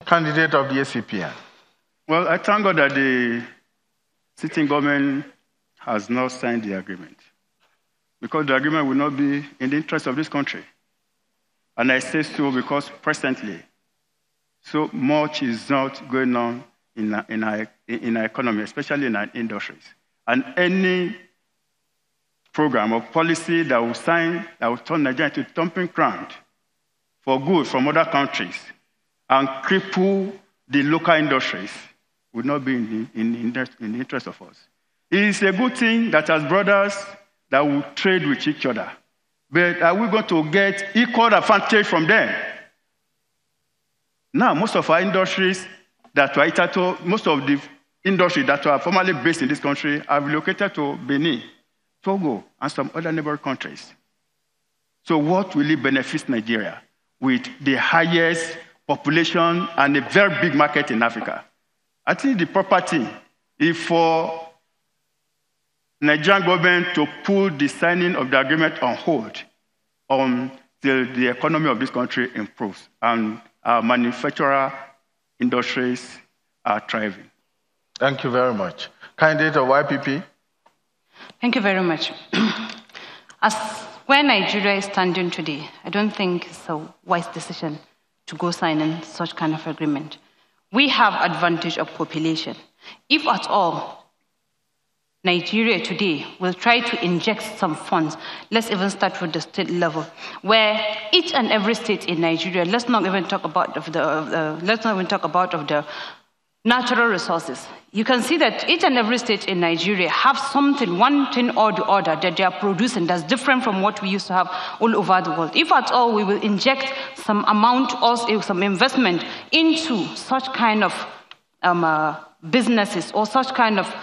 Candidate of the ACPN. Well, I thank God that the sitting government has not signed the agreement, because the agreement will not be in the interest of this country. And I say so because presently, so much is not going on in our economy, especially in our industries. And any program or policy that will turn Nigeria into a dumping ground for goods from other countries and cripple the local industries would not be in the interest of us. It is a good thing that as brothers that will trade with each other, but are we going to get equal advantage from them? Now, most of our industries that were most of the industries that were formerly based in this country are relocated to Benin, Togo, and some other neighboring countries. So what will it benefit Nigeria with the highest population and a very big market in Africa? I think the proper thing is for Nigerian government to put the signing of the agreement on hold until the economy of this country improves and our manufacturer industries are thriving. Thank you very much. Candidate of YPP. Thank you very much. As where Nigeria is standing today, I don't think it's a wise decision to go sign in such kind of agreement. We have advantage of population. If at all, Nigeria today will try to inject some funds. Let's even start with the state level, where each and every state in Nigeria, let's not even talk about the natural resources. You can see that each and every state in Nigeria have something, one thing or the other that they are producing that's different from what we used to have all over the world. If at all we will inject some amount or some investment into such kind of businesses or such kind of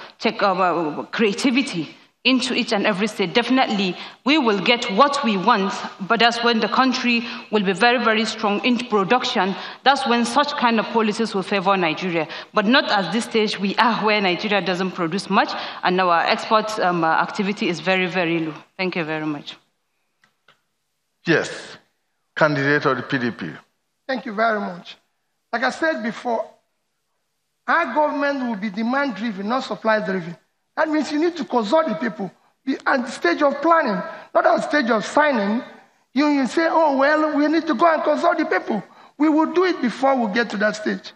creativity into each and every state, definitely we will get what we want, but that's when the country will be very, very strong into production. That's when such kind of policies will favor Nigeria. But not at this stage we are, where Nigeria doesn't produce much and our export activity is very, very low. Thank you very much. Yes, candidate of the PDP. Thank you very much. Like I said before, our government will be demand-driven, not supply-driven. That means you need to consult the people. Be at the stage of planning, not at the stage of signing. You say, oh, well, we need to go and consult the people. We will do it before we get to that stage.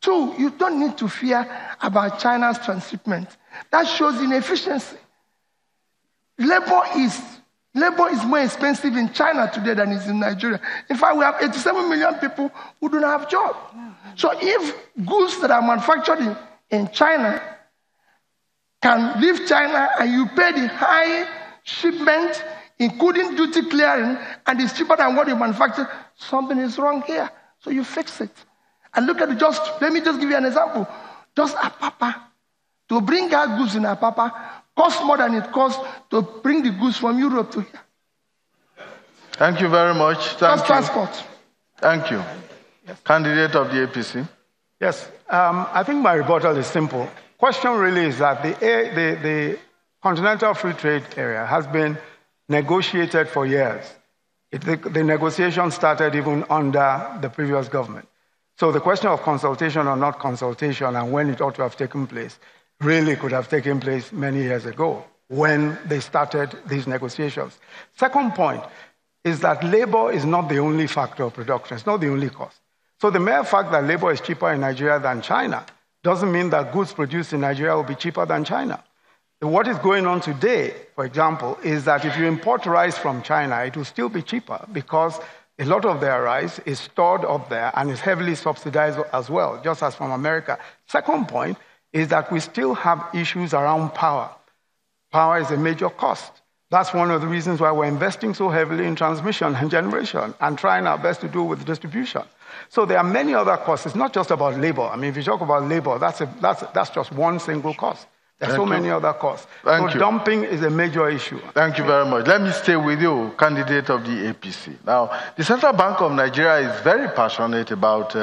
Two, you don't need to fear about China's transshipment. That shows inefficiency. Labor is more expensive in China today than it is in Nigeria. In fact, we have 87 million people who don't have jobs. So if goods that are manufactured in China can leave China and you pay the high shipment, including duty clearing, and it's cheaper than what you manufacture, something is wrong here. So you fix it. And look at let me just give you an example. Just Apapa, to bring our goods in Apapa, costs more than it costs to bring the goods from Europe to here. Thank you very much. Thank you. Transport. Thank you. Yes. Candidate of the APC. Yes, I think my rebuttal is simple. Question really is that the Continental Free Trade Area has been negotiated for years. The negotiation started even under the previous government. So the question of consultation or not consultation and when it ought to have taken place really could have taken place many years ago when they started these negotiations. Second point is that labor is not the only factor of production. It's not the only cost. So the mere fact that labor is cheaper in Nigeria than China doesn't mean that goods produced in Nigeria will be cheaper than China. What is going on today, for example, is that if you import rice from China, it will still be cheaper because a lot of their rice is stored up there and is heavily subsidized as well, just as from America. Second point is that we still have issues around power. Power is a major cost. That's one of the reasons why we're investing so heavily in transmission and generation and trying our best to do with distribution. So there are many other costs. It's not just about labor. I mean, if you talk about labor, that's just one single cost. There are so many other costs. So dumping is a major issue. Thank you very much. Let me stay with you, candidate of the APC. Now, the Central Bank of Nigeria is very passionate about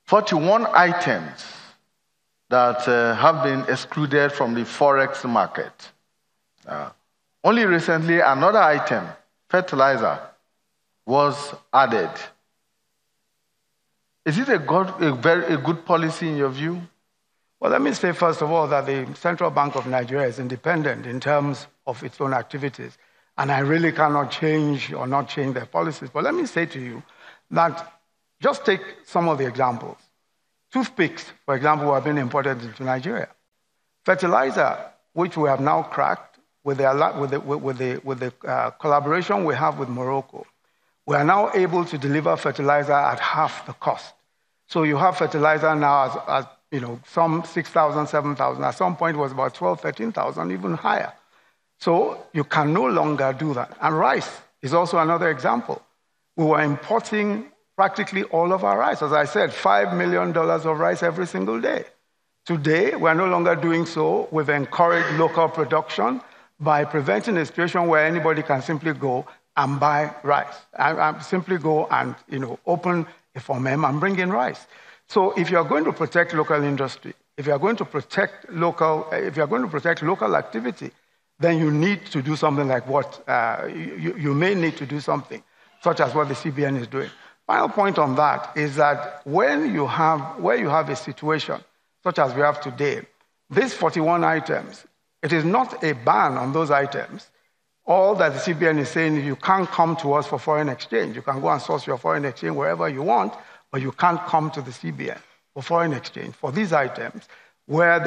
41 items that have been excluded from the forex market. Only recently, another item, fertilizer, was added. Is it a very good policy in your view? Well, let me say, first of all, that the Central Bank of Nigeria is independent in terms of its own activities. And I really cannot change or not change their policies. But let me say to you that just take some of the examples. Toothpicks, for example, have been imported into Nigeria. Fertilizer, which we have now cracked with the collaboration we have with Morocco, we are now able to deliver fertilizer at half the cost. So you have fertilizer now as some 6,000, 7,000. At some point, it was about 12,000, 13,000, even higher. So you can no longer do that. And rice is also another example. We were importing practically all of our rice. As I said, $5 million of rice every single day. Today, we're no longer doing so. We've encouraged local production by preventing a situation where anybody can simply go and buy rice. Simply go and open a FOMEM and bring in rice. So if you're going to protect local industry, if you're going to protect local activity, then you need to do something like what you may need to do something, such as what the CBN is doing. Final point on that is that where you have a situation such as we have today, these 41 items, it is not a ban on those items. All that the CBN is saying is you can't come to us for foreign exchange. You can go and source your foreign exchange wherever you want, but you can't come to the CBN for foreign exchange for these items where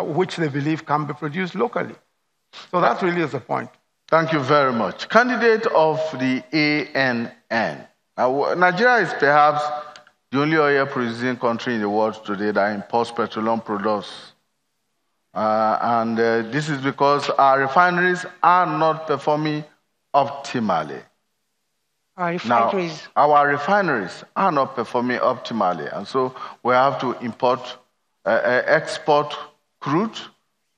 which they believe can be produced locally. So that really is the point. Thank you very much. Candidate of the ANN. Now, Nigeria is perhaps the only oil-producing country in the world today that imports petroleum products. This is because our refineries are not performing optimally. Our refineries are not performing optimally, and so we have to export crude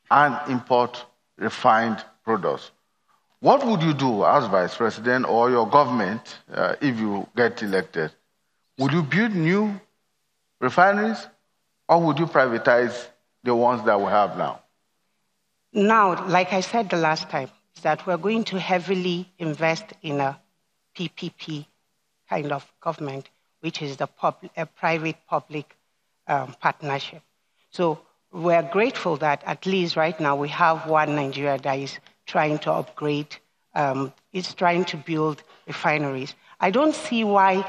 and import refined products. What would you do as Vice President or your government if you get elected? Would you build new refineries or would you privatize the ones that we have now? Now, like I said the last time, is that we're going to heavily invest in a PPP kind of government, which is a private-public partnership. So we're grateful that at least right now we have one Nigeria that is trying to upgrade, is trying to build refineries. I don't see why,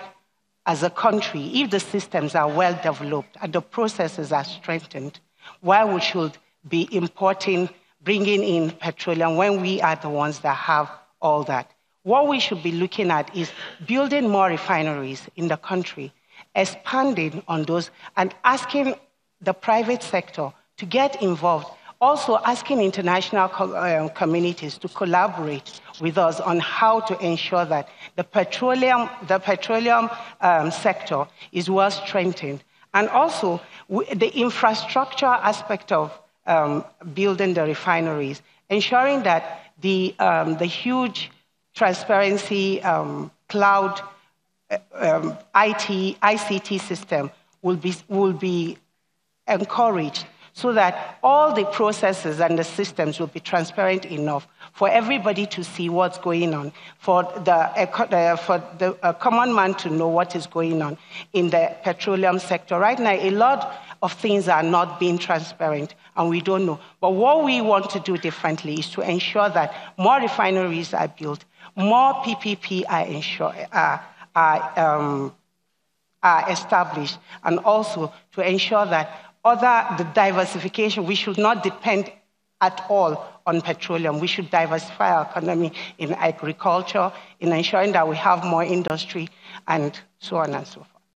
as a country, if the systems are well developed and the processes are strengthened, why we should be bringing in petroleum when we are the ones that have all that. What we should be looking at is building more refineries in the country, expanding on those, and asking the private sector to get involved. Also asking international communities to collaborate with us on how to ensure that the petroleum sector is well strengthened. And also the infrastructure aspect of building the refineries, ensuring that the huge transparency cloud ICT system will be encouraged, so that all the processes and the systems will be transparent enough for everybody to see what's going on, for the common man to know what is going on in the petroleum sector. Right now, a lot of things are not being transparent, and we don't know. But what we want to do differently is to ensure that more refineries are built, more PPP are established, and also to ensure that the diversification, we should not depend at all on petroleum. We should diversify our economy in agriculture, in ensuring that we have more industry, and so on and so forth.